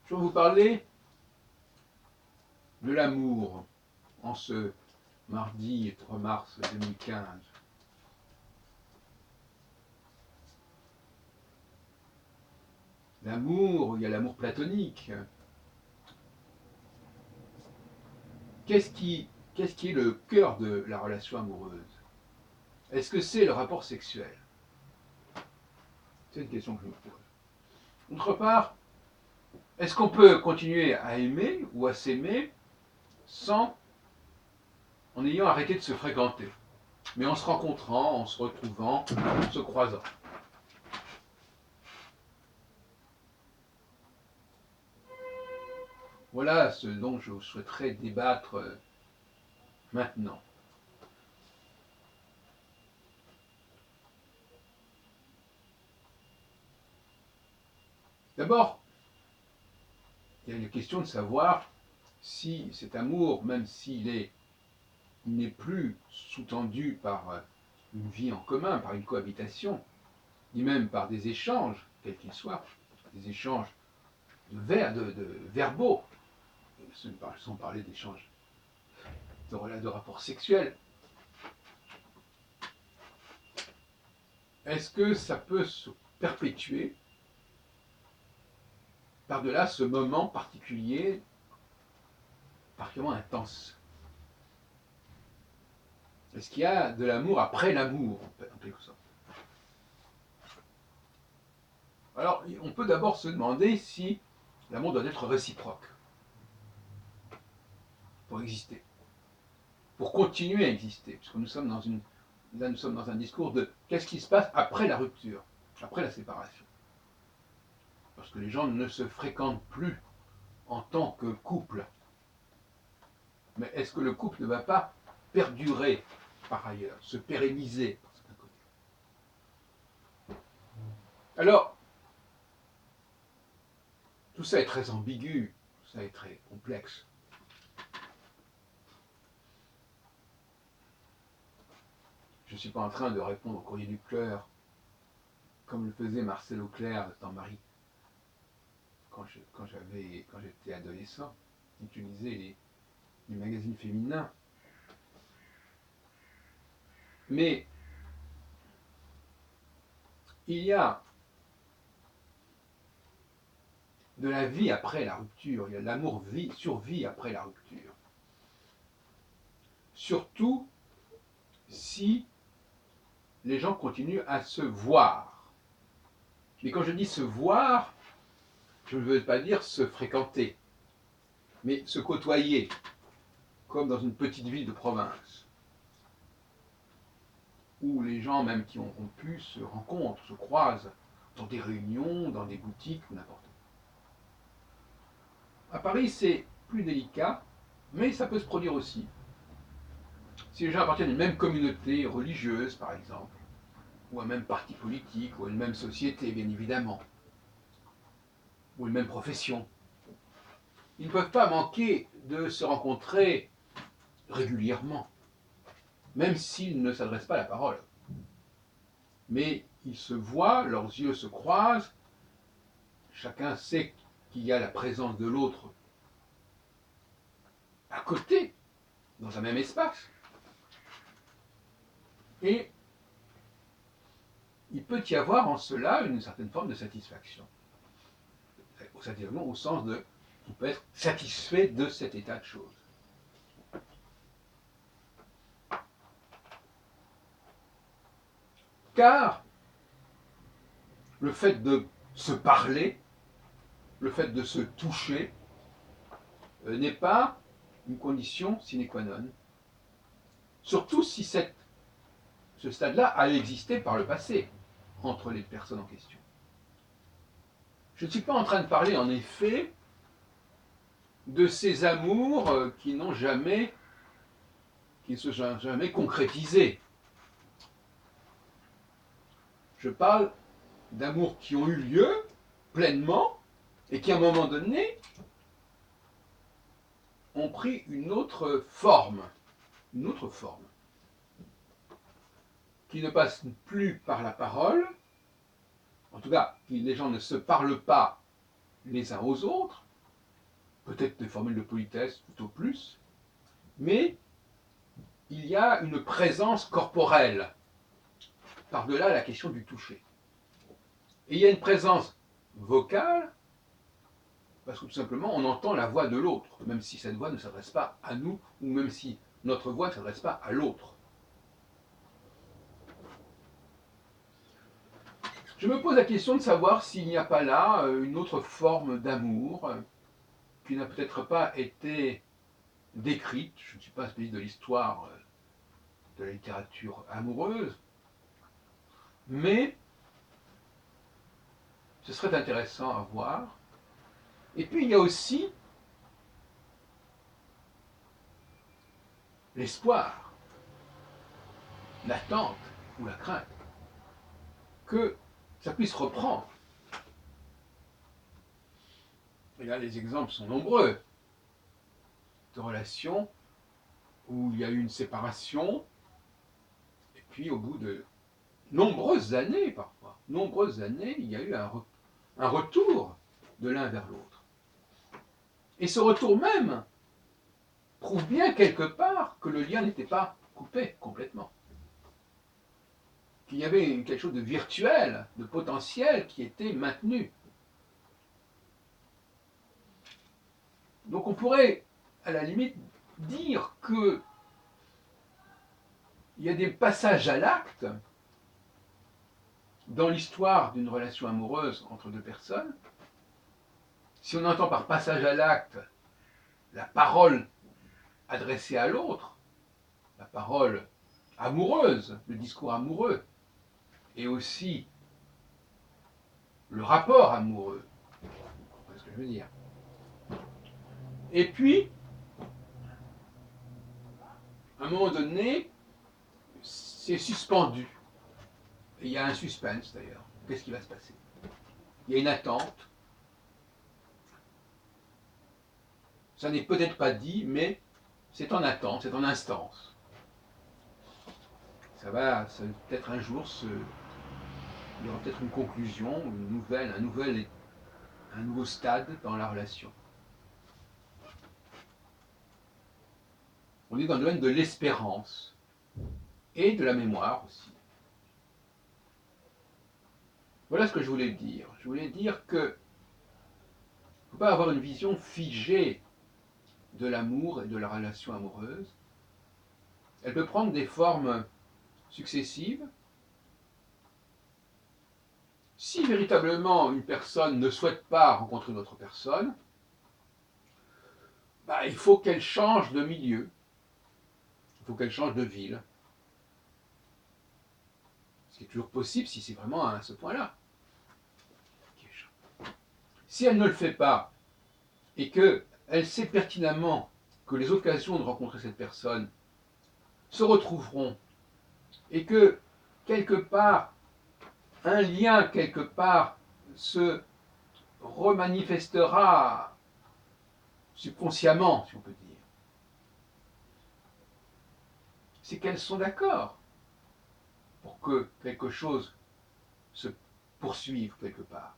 Je vais vous parler de l'amour en ce mardi 3 mars 2015. L'amour, il y a l'amour platonique. Qu'est-ce qui est le cœur de la relation amoureuse? Est-ce que c'est le rapport sexuel? C'est une question que je me pose. D'autre part, est-ce qu'on peut continuer à aimer ou à s'aimer en ayant arrêté de se fréquenter, mais en se rencontrant, en se retrouvant, en se croisant? Voilà ce dont je souhaiterais débattre maintenant. D'abord, il y a une question de savoir si cet amour, même s'il n'est plus sous-tendu par une vie en commun, par une cohabitation, ni même par des échanges, quels qu'ils soient, des échanges de verbaux, sans parler d'échanges de rapports sexuels. Est-ce que ça peut se perpétuer par-delà ce moment particulier, particulièrement intense? Est-ce qu'il y a de l'amour après l'amour, en quelque sorte? Alors, on peut d'abord se demander si l'amour doit être réciproque pour exister, pour continuer à exister, puisque nous sommes dans un discours de qu'est-ce qui se passe après la rupture, après la séparation, lorsque les gens ne se fréquentent plus en tant que couple. Mais est-ce que le couple ne va pas perdurer par ailleurs, se pérenniser par certains côtés? Alors, tout ça est très ambigu, tout ça est très complexe. Je ne suis pas en train de répondre au courrier du cœur, comme le faisait Marcel Auclair dans Marie, quand j'étais adolescent, j'utilisais les magazines féminins. Mais il y a de la vie après la rupture, il y a de l'amour survie après la rupture. Surtout si les gens continuent à se voir. Mais quand je dis se voir, je ne veux pas dire se fréquenter, mais se côtoyer, comme dans une petite ville de province, où les gens, même qui ont rompu, se rencontrent, se croisent, dans des réunions, dans des boutiques ou n'importe où. À Paris, c'est plus délicat, mais ça peut se produire aussi. Si les gens appartiennent à une même communauté religieuse, par exemple, ou à un même parti politique, ou à une même société, bien évidemment, ou une même profession, ils ne peuvent pas manquer de se rencontrer régulièrement, même s'ils ne s'adressent pas la parole. Mais ils se voient, leurs yeux se croisent, chacun sait qu'il y a la présence de l'autre à côté, dans un même espace. Et il peut y avoir en cela une certaine forme de satisfaction. Au sens de, on peut être satisfait de cet état de choses. Car le fait de se parler, le fait de se toucher, n'est pas une condition sine qua non. Surtout si ce stade-là a existé par le passé entre les personnes en question. Je ne suis pas en train de parler, en effet, de ces amours qui ne se sont jamais concrétisés. Je parle d'amours qui ont eu lieu pleinement et qui, à un moment donné, ont pris une autre forme, qui ne passe plus par la parole, en tout cas, les gens ne se parlent pas les uns aux autres, peut-être des formules de politesse, plutôt plus, mais il y a une présence corporelle, par-delà la question du toucher. Et il y a une présence vocale, parce que tout simplement, on entend la voix de l'autre, même si cette voix ne s'adresse pas à nous, ou même si notre voix ne s'adresse pas à l'autre. Je me pose la question de savoir s'il n'y a pas là une autre forme d'amour qui n'a peut-être pas été décrite. Je ne suis pas spécialiste de l'histoire de la littérature amoureuse, mais ce serait intéressant à voir. Et puis il y a aussi l'espoir, l'attente ou la crainte que ça puisse reprendre. Et là, les exemples sont nombreux de relations où il y a eu une séparation, et puis au bout de nombreuses années parfois, il y a eu un retour de l'un vers l'autre. Et ce retour même prouve bien quelque part que le lien n'était pas coupé complètement. Qu'il y avait quelque chose de virtuel, de potentiel qui était maintenu. Donc on pourrait, à la limite, dire que il y a des passages à l'acte dans l'histoire d'une relation amoureuse entre deux personnes. Si on entend par passage à l'acte la parole adressée à l'autre, la parole amoureuse, le discours amoureux, et aussi le rapport amoureux, c'est ce que je veux dire. Et puis, à un moment donné, c'est suspendu. Et il y a un suspense d'ailleurs. Qu'est-ce qui va se passer? Il y a une attente. Ça n'est peut-être pas dit, mais c'est en attente, c'est en instance. Ça va peut-être un jour il y aura peut-être une conclusion, un nouveau stade dans la relation. On est dans le domaine de l'espérance et de la mémoire aussi. Voilà ce que je voulais dire. Je voulais dire que il ne faut pas avoir une vision figée de l'amour et de la relation amoureuse. Elle peut prendre des formes successives. Si véritablement une personne ne souhaite pas rencontrer une autre personne, il faut qu'elle change de milieu, il faut qu'elle change de ville. Ce qui est toujours possible si c'est vraiment à ce point-là. Si elle ne le fait pas, et qu'elle sait pertinemment que les occasions de rencontrer cette personne se retrouveront, et que quelque part, un lien quelque part se remanifestera subconsciemment, si on peut dire, c'est qu'elles sont d'accord pour que quelque chose se poursuive quelque part.